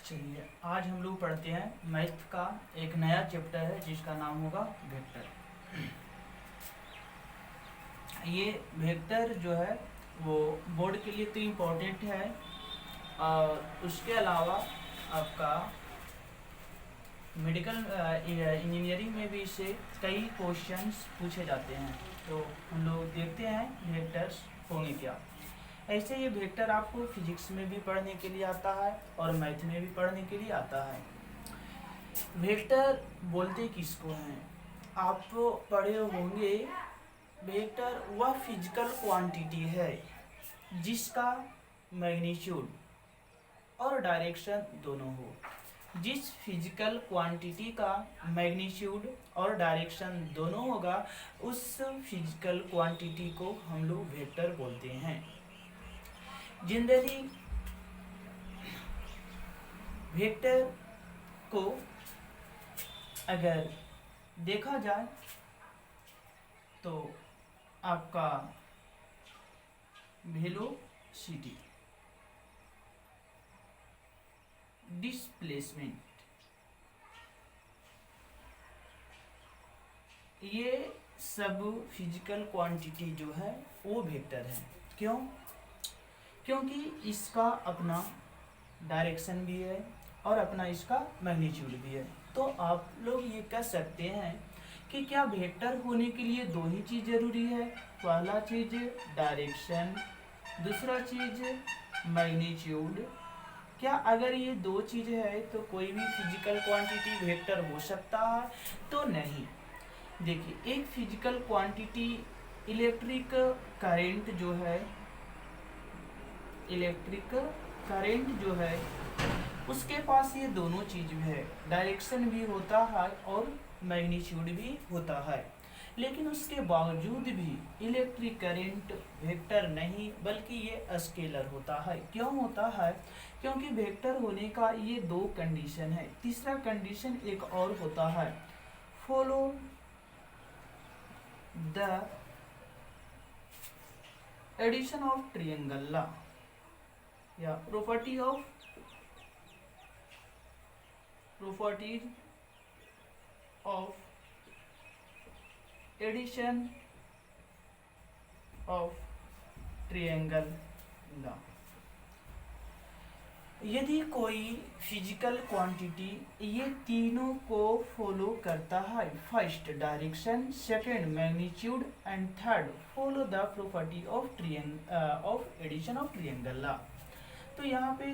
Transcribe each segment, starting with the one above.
चलिए आज हम लोग पढ़ते हैं मैथ का एक नया चैप्टर है जिसका नाम होगा वेक्टर। ये वेक्टर जो है वो बोर्ड के लिए तो इम्पोर्टेंट है और उसके अलावा आपका मेडिकल इंजीनियरिंग में भी इससे कई क्वेश्चंस पूछे जाते हैं। तो हम लोग देखते हैं वेक्टर्स होंगे क्या। ऐसे ये वेक्टर आपको फिजिक्स में भी पढ़ने के लिए आता है और मैथ में भी पढ़ने के लिए आता है। वेक्टर बोलते किसको हैं? आप पढ़े होंगे वेक्टर वह फिजिकल क्वांटिटी है जिसका मैग्नीट्यूड और डायरेक्शन दोनों हो। जिस फिजिकल क्वांटिटी का मैग्नीट्यूड और डायरेक्शन दोनों होगा उस फिजिकल क्वांटिटी को हम लोग वेक्टर बोलते हैं। जनरली वेक्टर को अगर देखा जाए तो आपका वेलोसिटी, डिस्प्लेसमेंट, ये सब फिजिकल क्वांटिटी जो है वो वेक्टर है। क्यों? क्योंकि इसका अपना डायरेक्शन भी है और अपना इसका मैग्नीट्यूड भी है। तो आप लोग ये कह सकते हैं कि क्या वेक्टर होने के लिए दो ही चीज़ जरूरी है। पहला चीज़ डायरेक्शन, दूसरा चीज़ मैग्नीट्यूड। क्या अगर ये दो चीज़ है तो कोई भी फिजिकल क्वांटिटी वेक्टर हो सकता है? तो नहीं। देखिए एक फिजिकल क्वांटिटी इलेक्ट्रिक करंट जो है, इलेक्ट्रिक करंट जो है उसके पास ये दोनों चीज़ भी है, डायरेक्शन भी होता है और मैग्नीट्यूड भी होता है। लेकिन उसके बावजूद भी इलेक्ट्रिक करंट वेक्टर नहीं बल्कि ये स्केलर होता है। क्यों होता है? क्योंकि वेक्टर होने का ये दो कंडीशन है। तीसरा कंडीशन एक और होता है, follow the addition of triangle law या properties of addition of triangle law। यदि कोई फिजिकल क्वांटिटी ये तीनों को फॉलो करता है, first direction, second magnitude and third follow the property of addition of triangle law. तो यहाँ पे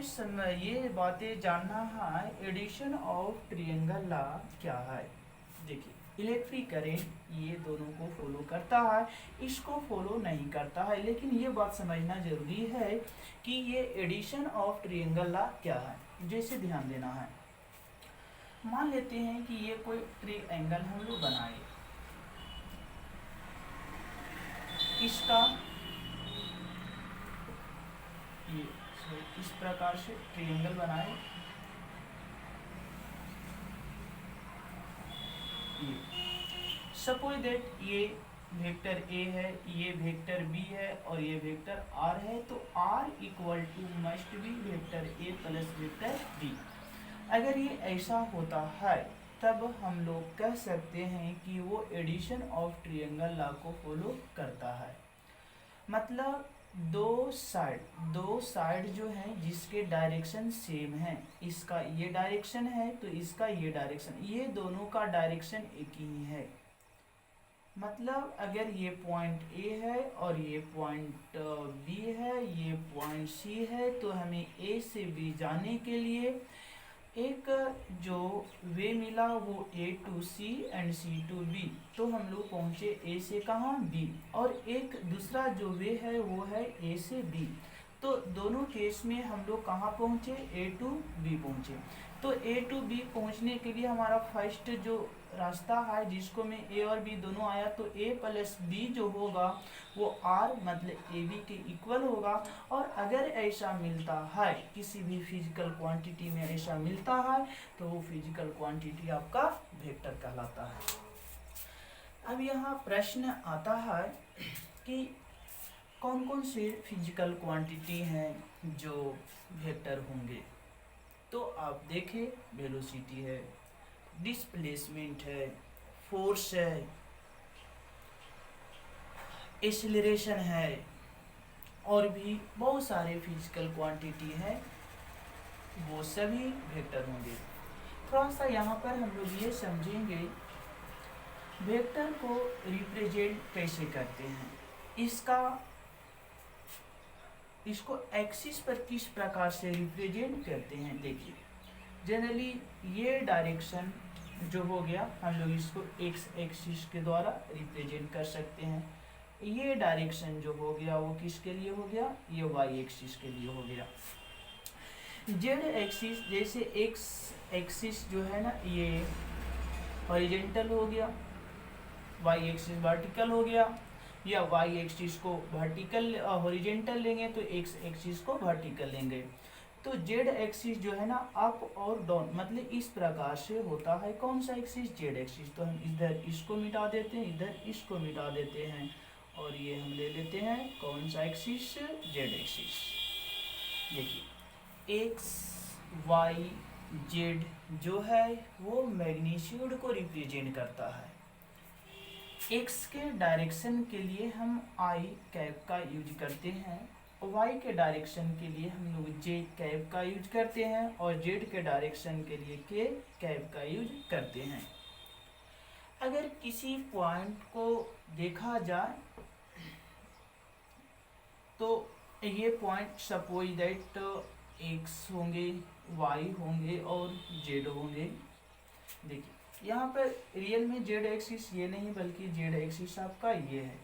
ये बातें जानना है, एडिशन ऑफ ट्रायंगल लॉ क्या है। देखिए इलेक्ट्रिक करंट ये दोनों को फॉलो करता है, इसको फॉलो नहीं करता है। लेकिन ये बात समझना जरूरी है कि ये एडिशन ऑफ ट्रायंगल लॉ क्या है। जैसे ध्यान देना है, मान लेते हैं कि ये कोई ट्रायंगल हम लोग बनाए, इसका ये इस प्रकार से ट्रायंगल बनाए, ये सपोज दैट ये वेक्टर ए है, ये वेक्टर बी है और ये वेक्टर आर है। तो R equal to must be vector A plus vector B. अगर ये ऐसा होता है तब हम लोग कह सकते हैं कि वो एडिशन ऑफ ट्रायंगल लॉ को फॉलो करता है। मतलब दो साइड जो हैं जिसके डायरेक्शन सेम है, इसका ये डायरेक्शन है तो इसका ये डायरेक्शन, ये दोनों का डायरेक्शन एक ही है। मतलब अगर ये पॉइंट ए है और ये पॉइंट बी है, ये पॉइंट सी है, तो हमें ए से बी जाने के लिए एक जो वे मिला वो A to C and C to B. तो हम लोग पहुँचे ए से कहाँ, बी। और एक दूसरा जो वे है वो है ए से बी। तो दोनों केस में हम लोग कहाँ पहुँचे, ए टू बी पहुँचे। तो ए टू बी पहुँचने के लिए हमारा फर्स्ट जो रास्ता है जिसको में ए और बी दोनों आया, तो ए प्लस बी जो होगा वो आर मतलब ए बी के इक्वल होगा। और अगर ऐसा मिलता है, किसी भी फिजिकल क्वांटिटी में ऐसा मिलता है तो वो फिजिकल क्वांटिटी आपका वेक्टर कहलाता है। अब यहाँ प्रश्न आता है कि कौन कौन से फिजिकल क्वांटिटी हैं जो वेक्टर होंगे। तो आप देखें वेलोसिटी है, डिस्प्लेसमेंट है, फोर्स है, एक्सीलरेशन है, और भी बहुत सारे फिजिकल क्वांटिटी हैं, वो सभी वेक्टर होंगे। थोड़ा सा यहाँ पर हम लोग ये समझेंगे वेक्टर को रिप्रेजेंट कैसे करते हैं, इसको एक्सिस पर किस प्रकार से रिप्रेजेंट करते हैं। देखिए जनरली ये डायरेक्शन जो हो गया हम लोग इसको एक्स एक्सिस के द्वारा रिप्रेजेंट कर सकते हैं। ये डायरेक्शन जो हो गया वो किसके लिए हो गया, ये वाई एक्सिस के लिए हो गया। जेड एक्सिस जैसे एक्स एक्सिस जो है ना ये हॉरिजेंटल हो गया, वाई एक्सिस वर्टिकल हो गया, या वाई एक्सिस को वर्टिकल हॉरिजेंटल लेंगे तो एक्स एक्सिस को वर्टिकल लेंगे। तो जेड एक्सिस जो है ना अप और डाउन मतलब इस प्रकार से होता है। कौन सा एक्सिस, जेड एक्सिस। तो हम इधर इसको मिटा देते हैं, इधर इसको मिटा देते हैं, और ये हम ले लेते हैं कौन सा एक्सिस, जेड एक्सिस। देखिए एक्स वाई जेड जो है वो मैग्नीट्यूड को रिप्रेजेंट करता है। एक्स के डायरेक्शन के लिए हम आई कैप का यूज करते हैं, वाई के डायरेक्शन के लिए हम लोग जे कैप का यूज करते हैं, और जेड के डायरेक्शन के लिए के कैप का यूज करते हैं। अगर किसी पॉइंट को देखा जाए तो ये पॉइंट सपोज दैट एक्स होंगे, वाई होंगे और जेड होंगे। देखिए यहाँ पर रियल में जेड एक्सिस ये नहीं बल्कि जेड एक्सिस आपका ये है,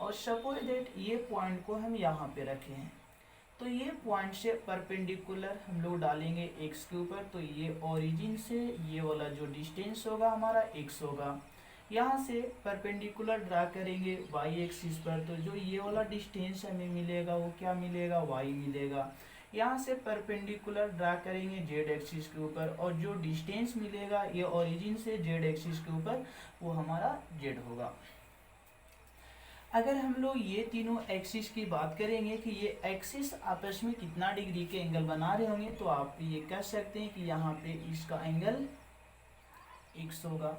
और सपोज दैट ये पॉइंट को हम यहाँ पे रखे हैं, तो ये पॉइंट से परपेंडिकुलर हम लोग डालेंगे एक्स के ऊपर, तो ये ओरिजिन से ये वाला जो डिस्टेंस होगा हमारा एक्स होगा। यहाँ से परपेंडिकुलर ड्रा करेंगे वाई एक्सिस पर, तो जो ये वाला डिस्टेंस हमें मिलेगा वो क्या मिलेगा, वाई मिलेगा। यहाँ से परपेंडिकुलर ड्रा करेंगे जेड एक्सिस के ऊपर, और जो डिस्टेंस मिलेगा ये ओरिजिन से जेड एक्सिस के ऊपर वो हमारा जेड होगा। अगर हम लोग ये तीनों एक्सिस की बात करेंगे कि ये एक्सिस आपस में कितना डिग्री के एंगल बना रहे होंगे, तो आप ये कह सकते हैं कि यहाँ पे इसका एंगल x होगा,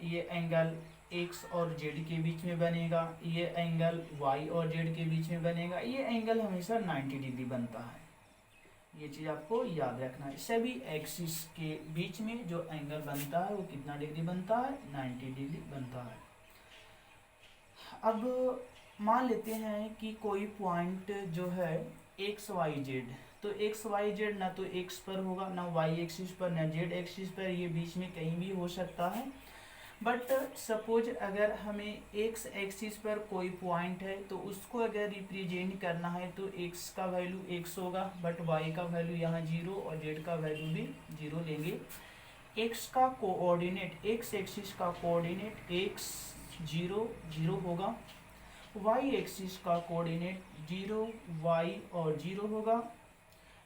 ये एंगल x और z के बीच में बनेगा, ये एंगल y और z के बीच में बनेगा, ये एंगल हमेशा 90 डिग्री बनता है। ये चीज़ आपको याद रखना है, सभी एक्सिस के बीच में जो एंगल बनता है वो कितना डिग्री बनता है, 90 डिग्री बनता है। अब मान लेते हैं कि कोई पॉइंट जो है एक्स वाई जेड, तो एक्स वाई जेड ना तो एक्स पर होगा, ना वाई एक्सिस पर, ना जेड एक्सिस पर, ये बीच में कहीं भी हो सकता है। बट सपोज अगर हमें एक्स एक्सिस पर कोई पॉइंट है तो उसको अगर रिप्रेजेंट करना है तो एक्स का वैल्यू एक्स होगा, बट वाई का वैल्यू यहाँ 0 और जेड का वैल्यू भी 0 लेंगे। एक्स का कोऑर्डिनेट, एक्स एक्सिस का कोऑर्डिनेट एक्स 0 0 होगा, वाई एक्सिस का कोऑर्डिनेट 0 वाई और 0 होगा,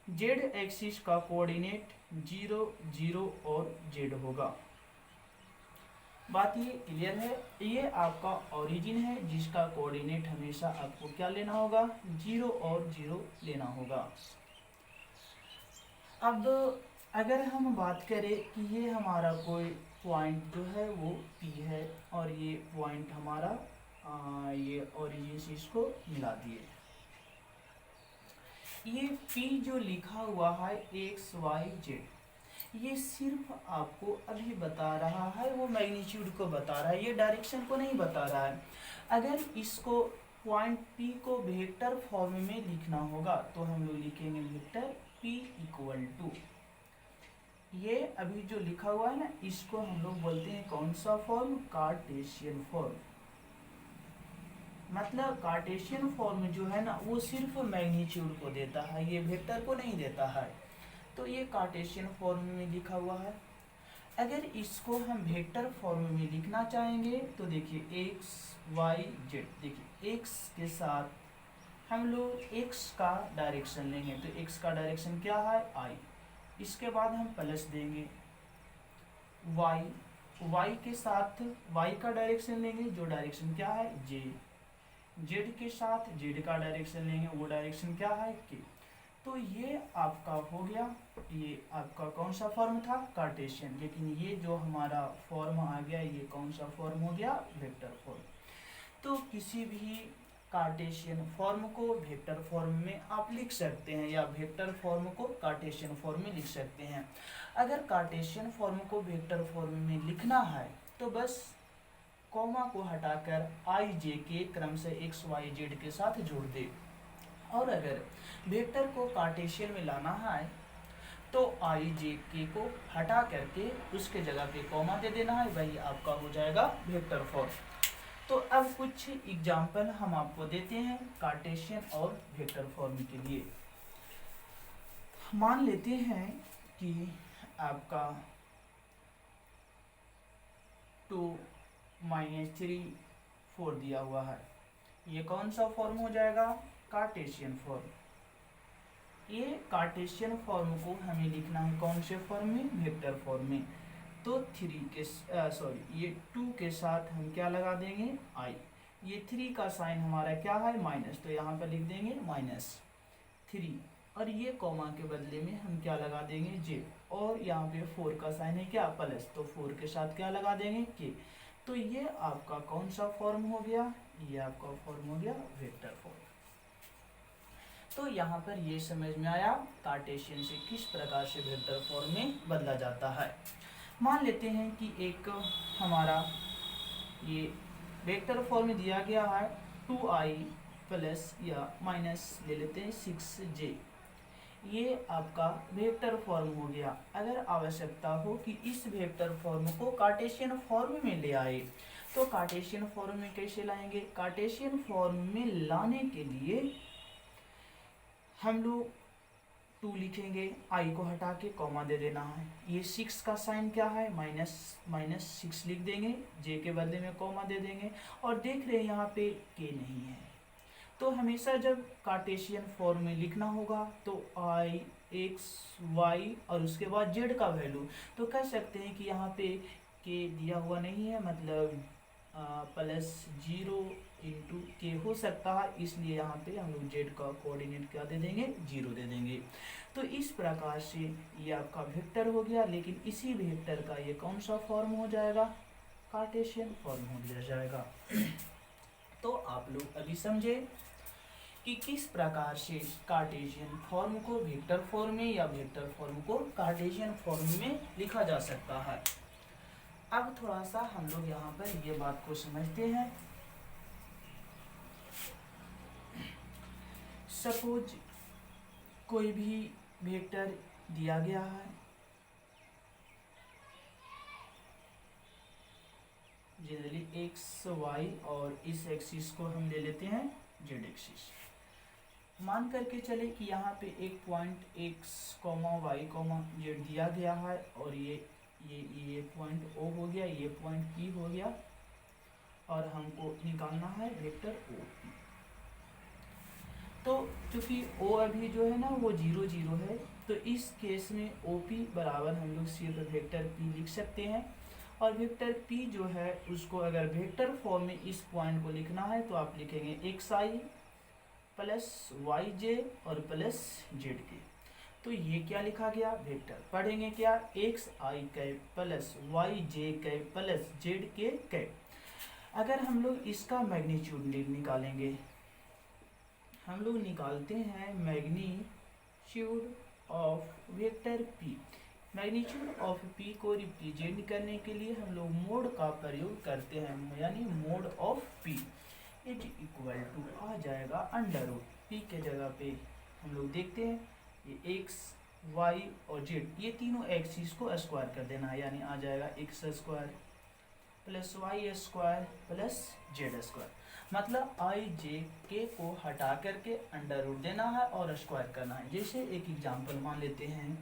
जेड एक्सिस का कोऑर्डिनेट 0 0 और जेड होगा। बात ये क्लियर है। ये आपका ओरिजिन है जिसका कोऑर्डिनेट हमेशा आपको क्या लेना होगा, 0 और 0 लेना होगा। अब अगर हम बात करें कि ये हमारा कोई पॉइंट जो है वो P है, और ये पॉइंट हमारा ये ओरिजिन से इसको मिला दिए, ये P जो लिखा हुआ है एक्स वाई जेड, ये सिर्फ आपको अभी बता रहा है, वो मैग्नीट्यूड को बता रहा है, ये डायरेक्शन को नहीं बता रहा है। अगर इसको पॉइंट P को वेक्टर फॉर्म में लिखना होगा तो हम लोग लिखेंगे वेक्टर P इक्वल टू, ये अभी जो लिखा हुआ है ना इसको हम लोग बोलते हैं कौन सा फॉर्म, कार्टेशियन फॉर्म। मतलब कार्टेशियन फॉर्म जो है ना वो सिर्फ मैग्नीट्यूड को देता है, ये वेक्टर को नहीं देता है, तो ये कार्टेशियन फॉर्म में लिखा हुआ है। अगर इसको हम वेक्टर फॉर्म में लिखना चाहेंगे तो देखिए एक्स वाई जेड, देखिए एक्स के साथ हम लोग एक्स का डायरेक्शन लेंगे, तो एक्स का डायरेक्शन क्या है, आई, इसके बाद हम प्लस देंगे वाई, वाई के साथ वाई का डायरेक्शन लेंगे, जो डायरेक्शन क्या है, जे, जेड के साथ जेड का डायरेक्शन लेंगे, वो डायरेक्शन क्या है, के। तो ये आपका हो गया, ये आपका कौन सा फॉर्म था, कार्टेशियन। लेकिन ये जो हमारा फॉर्म आ गया, ये कौन सा फॉर्म हो गया, वेक्टर फॉर्म। तो किसी भी कार्टेशियन फॉर्म को वेक्टर फॉर्म में आप लिख सकते हैं, या वेक्टर फॉर्म को कार्टेशियन फॉर्म में लिख सकते हैं। अगर कार्टेशियन फॉर्म को वेक्टर फॉर्म में लिखना है तो बस कॉमा को हटाकर आई जे के क्रम से एक्स वाई जेड के साथ जोड़ दे। और अगर वेक्टर को कार्टेशियन में लाना है तो आई जे के को हटा करके उसके जगह पे कॉमा दे देना है, वही आपका हो जाएगा वेक्टर फॉर्म। तो अब कुछ एग्जाम्पल हम आपको देते हैं कार्टेशियन और वेक्टर फॉर्म के लिए। मान लेते हैं कि आपका 2 - 3 4 दिया हुआ है, ये कौन सा फॉर्म हो जाएगा, कार्टेशियन फॉर्म। ये कार्टेशियन फॉर्म को हमें लिखना है कौन से फॉर्म में, वेक्टर फॉर्म में। तो 2 के साथ हम क्या लगा देंगे, आई। ये 3 का साइन हमारा क्या है, माइनस, तो यहाँ पर लिख देंगे -3। और ये कॉमा के बदले में हम क्या लगा देंगे, जे। और यहाँ पे 4 का साइन है क्या, प्लस, तो 4 के साथ क्या लगा देंगे, के। तो ये आपका कौन सा फॉर्म हो गया, ये आपका फॉर्म हो गया वेक्टर फॉर्म। तो यहाँ पर ये समझ में आया कार्टेशियन से किस प्रकार से वेक्टर फॉर्म में बदला जाता है। मान लेते हैं कि एक हमारा ये वेक्टर फॉर्म में दिया गया है 2i प्लस या माइनस ले लेते हैं 6j। ये आपका वेक्टर फॉर्म हो गया। अगर आवश्यकता हो कि इस वेक्टर फॉर्म को कार्टेशियन फॉर्म में ले आए तो कार्टेशियन फॉर्म में कैसे लाएंगे, कार्टेशियन फॉर्म में लाने के लिए हम लोग 2 लिखेंगे, आई को हटा के कॉमा दे देना है। ये 6 का साइन क्या है, -6 लिख देंगे, जे के बदले में कॉमा दे देंगे। और देख रहे हैं यहाँ पे के नहीं है, तो हमेशा जब कार्टेशियन फॉर्म में लिखना होगा तो आई एक्स वाई और उसके बाद जेड का वैल्यू, तो कह सकते हैं कि यहाँ पे के दिया हुआ नहीं है, मतलब +0 इंटू के हो सकता है, इसलिए यहाँ पे हम लोग जेड का कोऑर्डिनेट क्या दे देंगे, 0 दे देंगे। तो इस प्रकार से ये आपका वेक्टर हो गया। लेकिन इसी वेक्टर का ये कौन सा फॉर्म हो जाएगा, कार्टेशियन फॉर्म हो जाएगा। तो आप लोग अभी समझे कि किस प्रकार से कार्टेशियन फॉर्म को वेक्टर फॉर्म में या वेक्टर फॉर्म को कार्टेशियन फॉर्म में लिखा जा सकता है। अब थोड़ा सा हम लोग यहाँ पर ये बात को समझते हैं। सपोज कोई भी वेक्टर दिया गया है, जनरली एक्स वाई, और इस एक्सिस को हम ले लेते हैं जेड एक्सिस। मान करके चले कि यहाँ पे एक पॉइंट एक्स वाई जेड दिया गया है, और ये पॉइंट ओ हो गया, ये पॉइंट पी हो गया, और हमको निकालना है वेक्टर ओ पी। तो क्योंकि ओ अभी जो है ना वो 0 0 है, तो इस केस में ओ पी बराबर हम लोग सिर्फ वेक्टर पी लिख सकते हैं। और वेक्टर पी जो है उसको अगर वेक्टर फॉर्म में इस पॉइंट को लिखना है तो आप लिखेंगे एक्स आई प्लस वाई जे और प्लस जेड के। तो ये क्या लिखा गया, वेक्टर। पढ़ेंगे क्या, एक्स आई कैप प्लस वाई जे कैप प्लस जेड के कैप। अगर हम लोग इसका मैग्नीट्यूड निकालेंगे, हम लोग निकालते हैं magnitude of vector P. Magnitude of P को रिप्रेजेंट करने के लिए हम लोग मोड का प्रयोग करते हैं, यानी mode of P is equal to आ जाएगा अंडर पी के जगह पे हम लोग देखते हैं ये एक्स वाई और जेड, ये तीनों एक्सिस को स्क्वायर कर देना है, यानी आ जाएगा X square plus Y square plus Z square. मतलब आई जे के को हटा करके अंडर रूट देना है और स्क्वायर करना है। जैसे एक एग्जांपल मान लेते हैं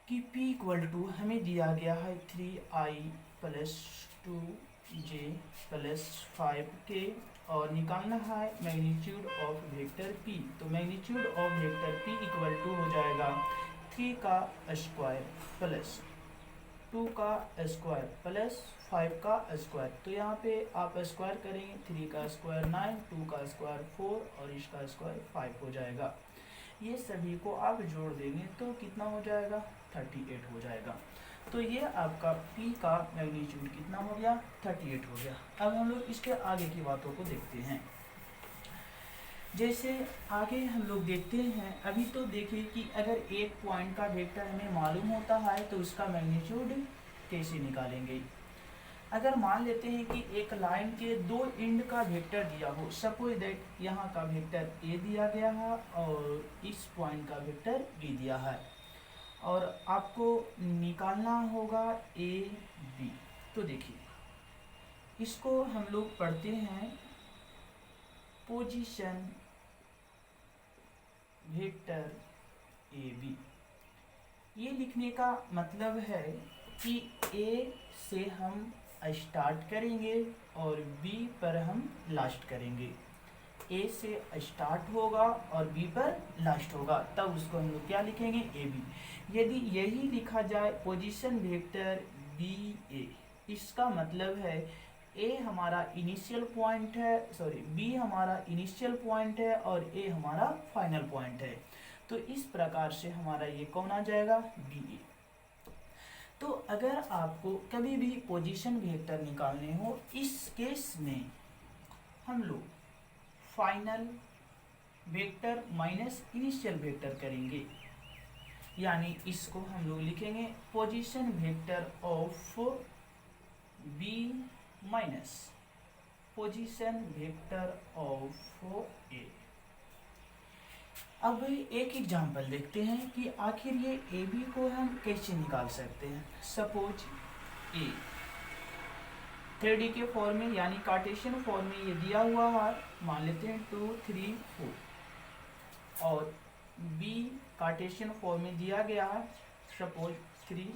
कि p इक्वल टू हमें दिया गया है 3i plus 2j plus 5k, और निकालना है मैग्नीट्यूड ऑफ वेक्टर p। तो magnitude of vector p equal to हो जाएगा 3 का स्क्वायर प्लस 2 का स्क्वायर प्लस 5 का स्क्वायर। तो यहाँ पे आप स्क्वायर करेंगे, 3 का स्क्वायर 9, 2 का स्क्वायर 4 और इसका स्क्वायर 5 हो जाएगा। ये सभी को आप जोड़ देंगे तो कितना हो जाएगा, 38 हो जाएगा। तो ये आपका P का मैग्नीट्यूड कितना हो गया, 38 हो गया। अब हम लोग इसके आगे की बातों को देखते हैं। जैसे आगे हम लोग देखते हैं, अभी तो देखिए कि अगर एक पॉइंट का वेक्टर हमें मालूम होता है तो उसका मैग्नीट्यूड कैसे निकालेंगे। अगर मान लेते हैं कि एक लाइन के दो एंड का वेक्टर दिया हो, सपोज दैट यहाँ का वेक्टर ए दिया गया है और इस पॉइंट का वेक्टर बी दिया है और आपको निकालना होगा ए बी। तो देखिए इसको हम लोग पढ़ते हैं पोजीशन वेक्टर ए बी। ये लिखने का मतलब है कि ए से हम स्टार्ट करेंगे और बी पर हम लास्ट करेंगे। ए से स्टार्ट होगा और बी पर लास्ट होगा, तब उसको हम लोग क्या लिखेंगे, ए बी। यदि यही लिखा जाए पोजीशन वेक्टर बी ए, इसका मतलब है ए हमारा इनिशियल पॉइंट है, सॉरी बी हमारा इनिशियल पॉइंट है और ए हमारा फाइनल पॉइंट है। तो इस प्रकार से हमारा ये कौन आ जाएगा, बी ए। तो अगर आपको कभी भी पोजीशन वेक्टर निकालने हो, इस केस में हम लोग final vector minus initial vector करेंगे, यानी इसको हम लोग लिखेंगे position vector of B minus position vector of A. अब एक एग्जांपल देखते हैं कि आखिर ये ए बी को हम कैसे निकाल सकते हैं। सपोज ए 3D के फॉर्म में यानी कार्टेशियन फॉर्म में ये दिया हुआ है, मान लेते हैं 2 3 4, और बी कार्टेशियन फॉर्म में दिया गया है, सपोज 3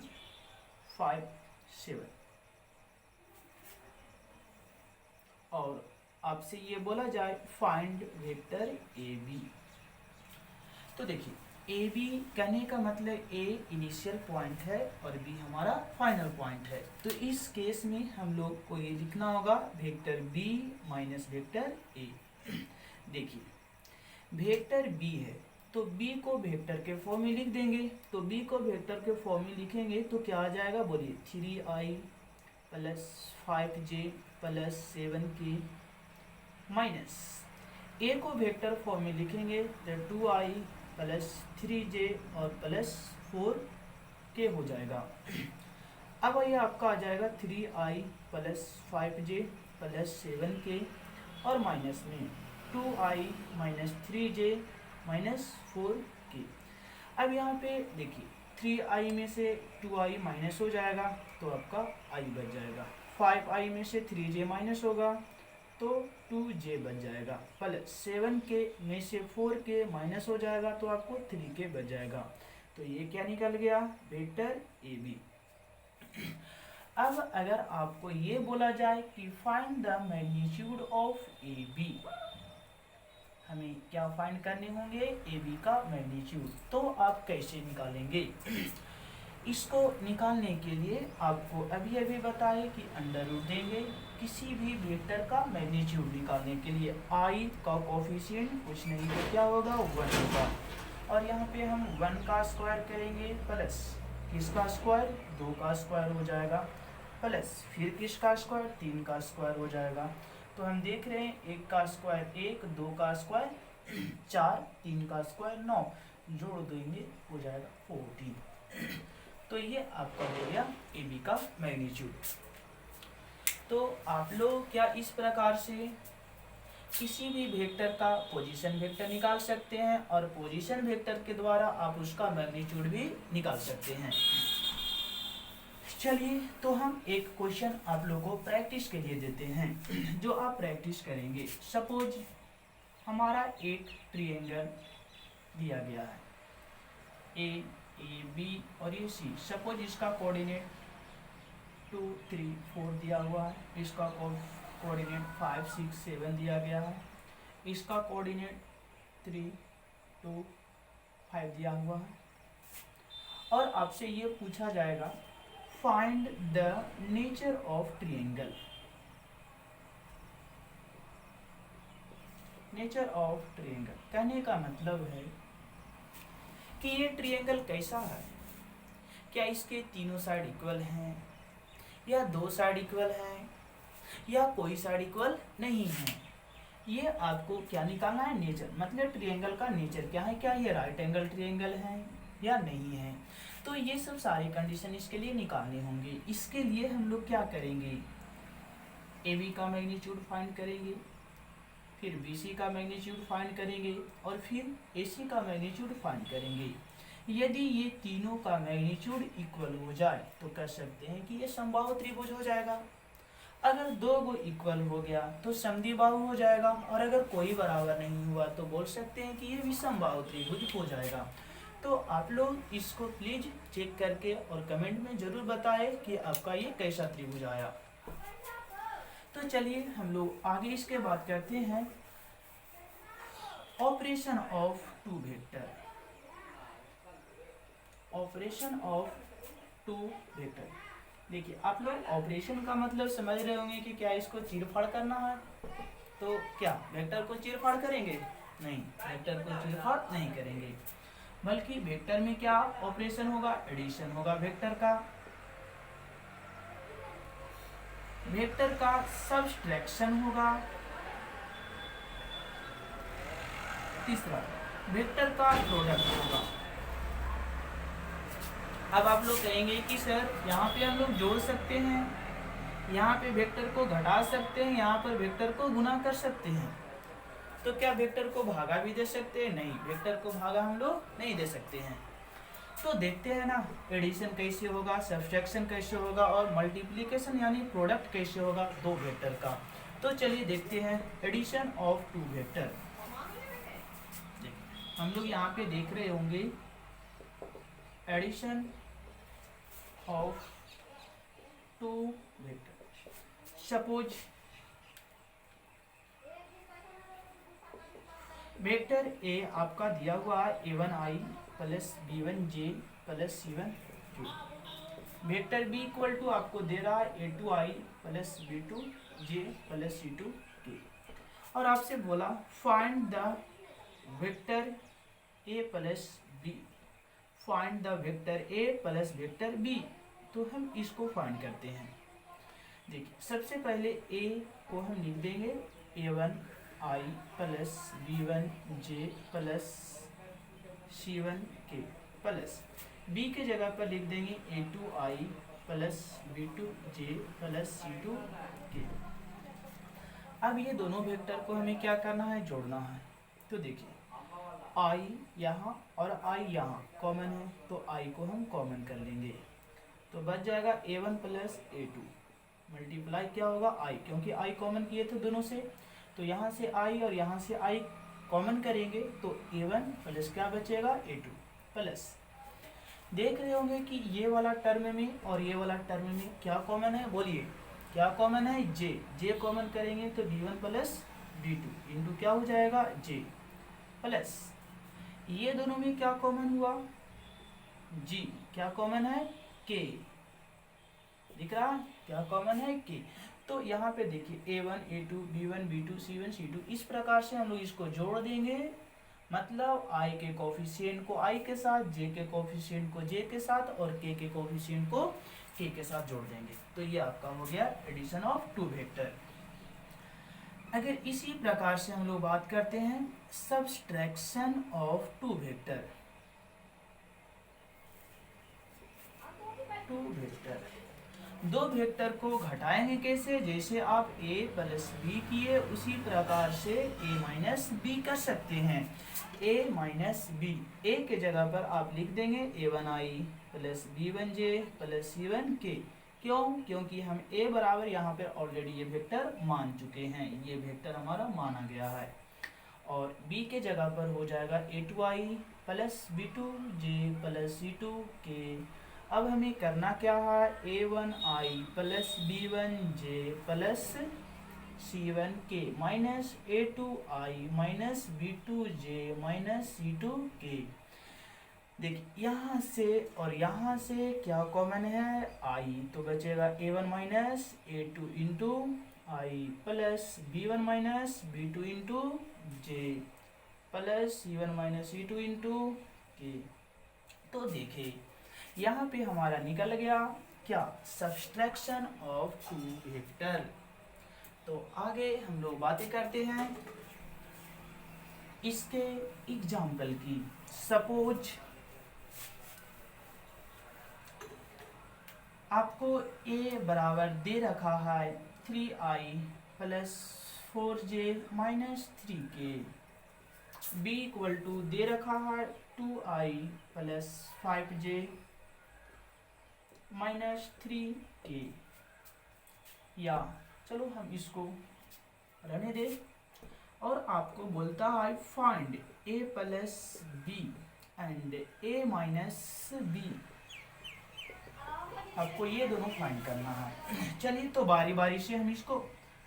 5 7, और आपसे ये बोला जाए फाइंड वेक्टर ए बी। तो देखिए ए बी कहने का मतलब ए इनिशियल पॉइंट है और बी हमारा फाइनल पॉइंट है। तो इस केस में हम लोग को ये लिखना होगा vector B minus vector A. देखिए वेक्टर बी है तो बी को वेक्टर के फॉर्म में लिख देंगे। तो बी को वेक्टर के फॉर्म में लिखेंगे तो क्या आ जाएगा, बोलिए 3i plus 5j plus 7k minus ए को वेक्टर फॉर्म में लिखेंगे तो 2i प्लस 3j और प्लस 4k हो जाएगा। अब ये आपका आ जाएगा 3i plus 5j plus 7k और माइनस में 2i minus 3j minus 4k। अब यहाँ पे देखिए 3i में से 2i माइनस हो जाएगा तो आपका i बच जाएगा, 5i में से 3j माइनस होगा तो 2j बच जाएगा, प्लस 7k में से 4k माइनस हो जाएगा तो आपको 3k बच जाएगा। तो ये क्या निकल गया, वेक्टर ए बी। अब अगर आपको ये बोला जाए कि find the magnitude of A B, हमें क्या फाइंड करने होंगे, ए बी का मैग्नीट्यूड, तो आप कैसे निकालेंगे। इसको निकालने के लिए आपको अभी अभी बताए कि अंडर रूट देंगे किसी भी वेक्टर का मैग्नीट्यूड निकालने के लिए। आई का कोफिशिएंट कुछ नहीं तो क्या होगा, 1 होगा, और यहाँ पे हम 1 का स्क्वायर करेंगे प्लस किसका स्क्वायर, 2 का स्क्वायर हो जाएगा, प्लस फिर किसका स्क्वायर, 3 का स्क्वायर हो जाएगा। तो हम देख रहे हैं 1 का स्क्वायर 1, 2 का स्क्वायर 4, 3 का स्क्वायर 9, जोड़ देंगे हो जाएगा 14। तो ये आपका हो गया ए बी का मैग्नीट्यूड। तो आप लोग क्या इस प्रकार से किसी भी वेक्टर का पोजीशन वेक्टर निकाल सकते हैं और पोजीशन वेक्टर के द्वारा आप उसका मैग्नीट्यूड भी निकाल सकते हैं। चलिए तो हम एक क्वेश्चन आप लोगों को प्रैक्टिस के लिए देते हैं जो आप प्रैक्टिस करेंगे। सपोज हमारा एक ट्रायंगल दिया गया है ए बी और ये सी। सपोज इसका कोऑर्डिनेट 2 3 4 दिया हुआ है, इसका कोऑर्डिनेट 5 6 7 दिया गया है, इसका कोऑर्डिनेट 3 2 5 दिया हुआ है, और आपसे ये पूछा जाएगा find the nature of triangle. Nature of triangle कहने का मतलब है कि ये ट्रायंगल कैसा है, क्या इसके तीनों साइड इक्वल हैं या दो साइड इक्वल हैं या कोई साइड इक्वल नहीं है। ये आपको क्या निकालना है, नेचर, मतलब ट्रायंगल का नेचर क्या है, क्या ये राइट एंगल ट्रायंगल है या नहीं है। तो ये सब सारे कंडीशन इसके लिए निकालने होंगे। इसके लिए हम लोग क्या करेंगे, ए बी का मैग्नीट्यूड फाइंड करेंगे, फिर बी सी का मैग्नीट्यूड फाइंड करेंगे और फिर ए सी का मैग्नीट्यूड फाइंड करेंगे। यदि ये तीनों का मैग्नीट्यूड इक्वल हो जाए तो कह सकते हैं कि ये समबाहु त्रिभुज हो जाएगा। अगर दो गो इक्वल हो गया तो समद्विबाहु हो जाएगा, और अगर कोई बराबर नहीं हुआ तो बोल सकते हैं कि ये विषमबाहु त्रिभुज हो जाएगा। तो आप लोग इसको प्लीज चेक करके और कमेंट में जरूर बताएं कि आपका ये कैसा त्रिभुज आया। तो चलिए हम लोग आगे इसके बात करते हैं operation of two vector. Operation of two vector, देखिए आप लोग ऑपरेशन का मतलब समझ रहे होंगे कि क्या इसको चीरफाड़ करना है। तो क्या वेक्टर को चीरफाड़ करेंगे? नहीं, वेक्टर को चीरफाड़ नहीं करेंगे, बल्कि वेक्टर में क्या ऑपरेशन होगा, एडिशन होगा वेक्टर का। वेक्टर का सब्सट्रैक्शन होगा। तीसरा, वेक्टर का प्रोडक्ट होगा। अब आप लोग कहेंगे कि सर यहाँ पे हम लोग जोड़ सकते हैं, यहाँ पे वेक्टर को घटा सकते हैं, यहाँ पर वेक्टर को गुना कर सकते हैं, तो क्या वेक्टर को भागा भी दे सकते हैं? नहीं, वेक्टर को भागा हम लोग नहीं दे सकते हैं। तो देखते हैं ना, एडिशन कैसे होगा, सब्सट्रैक्शन कैसे होगा और मल्टीप्लिकेशन यानी प्रोडक्ट कैसे होगा दो वेक्टर का। तो चलिए देखते हैं एडिशन ऑफ टू वेक्टर। हम लोग यहाँ पे देख रहे होंगे addition of two vector. Suppose vector A आपका दिया हुआ है a1i plus b1j plus c1k। Vector B equal to आपको दे रहा है a2i plus b2j plus c2k, और आपसे बोला find the vector a plus b, find the vector a plus vector b। तो हम इसको फाइंड करते हैं। देखिए सबसे पहले a को हम लिख देंगे a1i plus b1j plus c1k plus b के जगह पर लिख देंगे a2i plus b2j plus c2k। अब ये दोनों वेक्टर को हमें क्या करना है, जोड़ना है। तो देखिए i यहाँ और i यहाँ कॉमन है, तो i को हम कॉमन कर लेंगे, तो बच जाएगा a1 प्लस a2 मल्टीप्लाई क्या होगा i, क्योंकि i कॉमन किए थे दोनों से, तो यहाँ से i और यहाँ से i कॉमन करेंगे तो a1 प्लस क्या बचेगा a2 प्लस, देख रहे होंगे कि ये वाला टर्म में और ये वाला टर्म में क्या कॉमन है, बोलिए क्या कॉमन है, j कॉमन करेंगे तो b1 प्लस b2 इंटू क्या हो जाएगा j प्लस ये दोनों में क्या कॉमन हुआ, g, क्या कॉमन है k, दिख रहा है क्या कॉमन है k। तो यहाँ पे देखिए a1 a2 b1 b2 c1 c2 इस प्रकार से हम लोग इसको जोड़ देंगे, मतलब i के कोफिशिएंट को i के साथ, j के कोफिशिएंट को j के साथ और k के कोफिशिएंट को k के साथ जोड़ देंगे। तो ये आपका हो गया एडिशन ऑफ टू वेक्टर। अगर इसी प्रकार से हम लोग बात करते हैं subtraction of two vector. Two vector, दो वेक्टर को घटाएंगे कैसे, जैसे आप a प्लस बी किए उसी प्रकार से a माइनस बी कर सकते हैं। a माइनस बी, a के जगह पर आप लिख देंगे a1i plus b1j plus c1k। क्यों? क्योंकि हम a बराबर यहाँ पर ऑलरेडी ये वेक्टर मान चुके हैं, ये वेक्टर हमारा माना गया है। और b के जगह पर हो जाएगा a2i plus b2j plus c2k। अब हमें करना क्या है, a1i plus b1j plus c1k minus a2i minus b2j minus c2k। देखिए यहाँ से और यहाँ से क्या कॉमन है, i, तो बचेगा a1 minus a2 into i plus b1 minus b2 into j plus c1 minus c2 into k तो देखिए यहाँ पे हमारा निकल गया क्या, सब्सट्रैक्शन ऑफ टू वेक्टर। तो आगे हम लोग बातें करते हैं इसके एग्जाम्पल की। सपोज आपको a बराबर दे रखा है 3i plus 4j minus 3k, b equal to दे रखा है 2i plus 5j minus 3k, या चलो हम इसको रहने दे, और आपको बोलता है find a plus b and a minus b, आपको ये दोनों फाइंड करना है। चलिए तो बारी बारी से हम इसको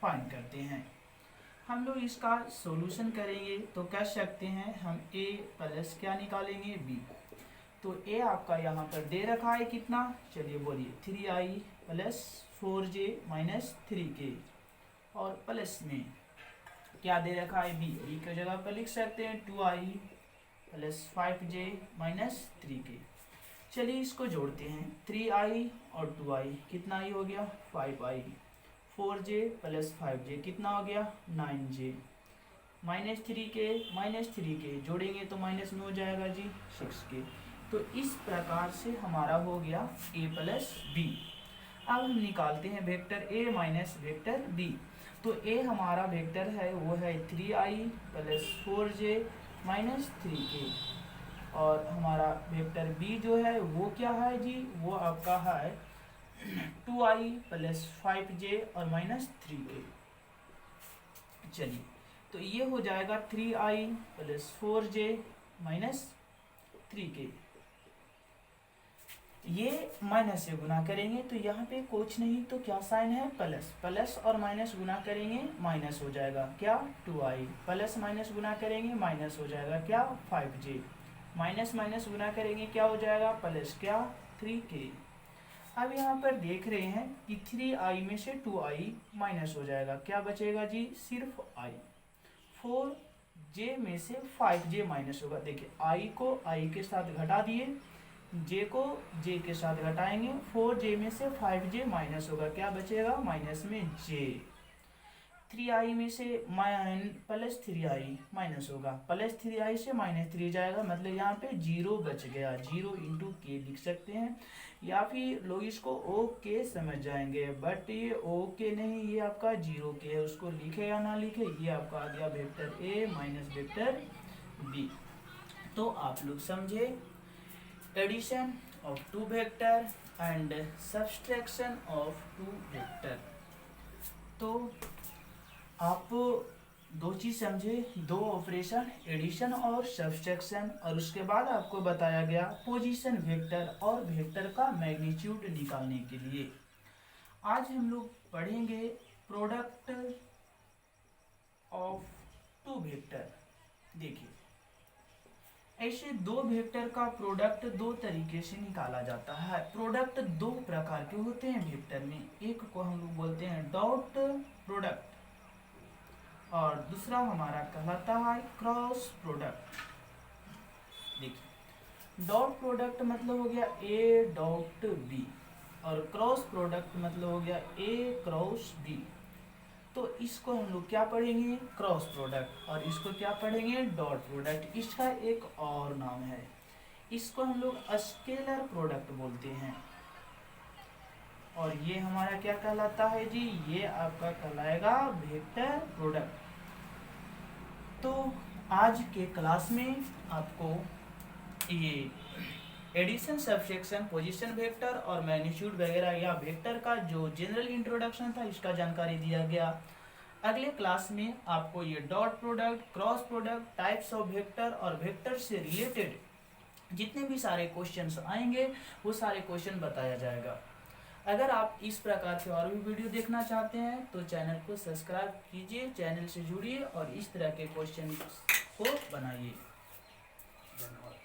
फाइंड करते हैं। हम लोग इसका सॉल्यूशन करेंगे तो कह सकते हैं हम a प्लस क्या निकालेंगे b। तो a आपका यहाँ पर दे रखा है कितना, चलिए बोलिए 3i plus 4j minus 3k, और प्लस में क्या दे रखा है b की जगह पर लिख सकते हैं 2i plus 5j minus 3k। चलिए इसको जोड़ते हैं, 3i और 2i कितना i हो गया 5i, 4j प्लस 5j कितना हो गया 9j, माइनस 3k जोड़ेंगे तो माइनस में हो जाएगा जी 6k। तो इस प्रकार से हमारा हो गया a प्लस b। अब हम निकालते हैं vector a minus vector b। तो a हमारा वेक्टर है वो है 3i plus 4j minus 3k, और हमारा वेक्टर b जो है वो क्या है जी, वो आपका है 2i प्लस 5j और माइनस 3k। चलिए तो ये हो जाएगा 3i plus 4j minus 3k, ये माइनस से गुना करेंगे तो यहाँ पे कुछ नहीं तो क्या साइन है प्लस, प्लस और माइनस गुना करेंगे माइनस हो जाएगा क्या 2i, प्लस माइनस गुना करेंगे माइनस हो जाएगा क्या 5j, माइनस माइनस गुना करेंगे क्या हो जाएगा प्लस क्या 3k। अब यहाँ पर देख रहे हैं कि 3i में से 2i माइनस हो जाएगा, क्या बचेगा जी सिर्फ i, 4j में से 5j माइनस होगा। देखिए i को i के साथ घटा दिए, j को j के साथ घटाएंगे, 4j में से 5j माइनस होगा, क्या बचेगा माइनस में j, 3i में से प्लस 3i माइनस होगा, प्लस 3i से माइनस 3 जाएगा, मतलब यहाँ पे 0 बच गया, 0 इंटू के लिख सकते हैं, या फिर लोग इसको ओके समझ जाएंगे, बट ये ओके नहीं, ये आपका 0k है, उसको लिखे या ना लिखे, ये आपका आ गया vector a minus vector b। तो आप लोग समझे addition of two vector and subtraction of two vector. तो आप दो चीज समझे, दो ऑपरेशन एडिशन और सब्सट्रैक्शन, और उसके बाद आपको बताया गया पोजीशन वेक्टर और वेक्टर का मैग्नीट्यूड निकालने के लिए। आज हम लोग पढ़ेंगे प्रोडक्ट ऑफ टू वेक्टर। देखिए ऐसे दो वेक्टर का प्रोडक्ट दो तरीके से निकाला जाता है। प्रोडक्ट दो प्रकार के होते हैं वेक्टर में, एक को हम लोग बोलते हैं डॉट प्रोडक्ट और दूसरा हमारा कहलाता है क्रॉस प्रोडक्ट। देखिए डॉट प्रोडक्ट मतलब हो गया ए डॉट बी, और क्रॉस प्रोडक्ट मतलब हो गया ए क्रॉस बी। तो इसको हम लोग क्या पढ़ेंगे क्रॉस प्रोडक्ट, और इसको क्या पढ़ेंगे डॉट प्रोडक्ट। इसका एक और नाम है, इसको हम लोग स्केलर प्रोडक्ट बोलते हैं, और ये हमारा क्या कहलाता है जी, ये आपका कहलाएगा वेक्टर प्रोडक्ट। तो आज के क्लास में आपको ये एडिशन सब्सट्रैक्शन पोजीशन वेक्टर और मैग्नीट्यूड वगैरह या वेक्टर का जो जनरल इंट्रोडक्शन था इसका जानकारी दिया गया। अगले क्लास में आपको ये dot product, cross product, types of vector और वेक्टर से रिलेटेड जितने भी सारे क्वेश्चंस आएंगे वो सारे क्वेश्चन बताया जाएगा। अगर आप इस प्रकार के और भी वीडियो देखना चाहते हैं तो चैनल को सब्सक्राइब कीजिए, चैनल से जुड़िए और इस तरह के क्वेश्चन को बनाइए। धन्यवाद।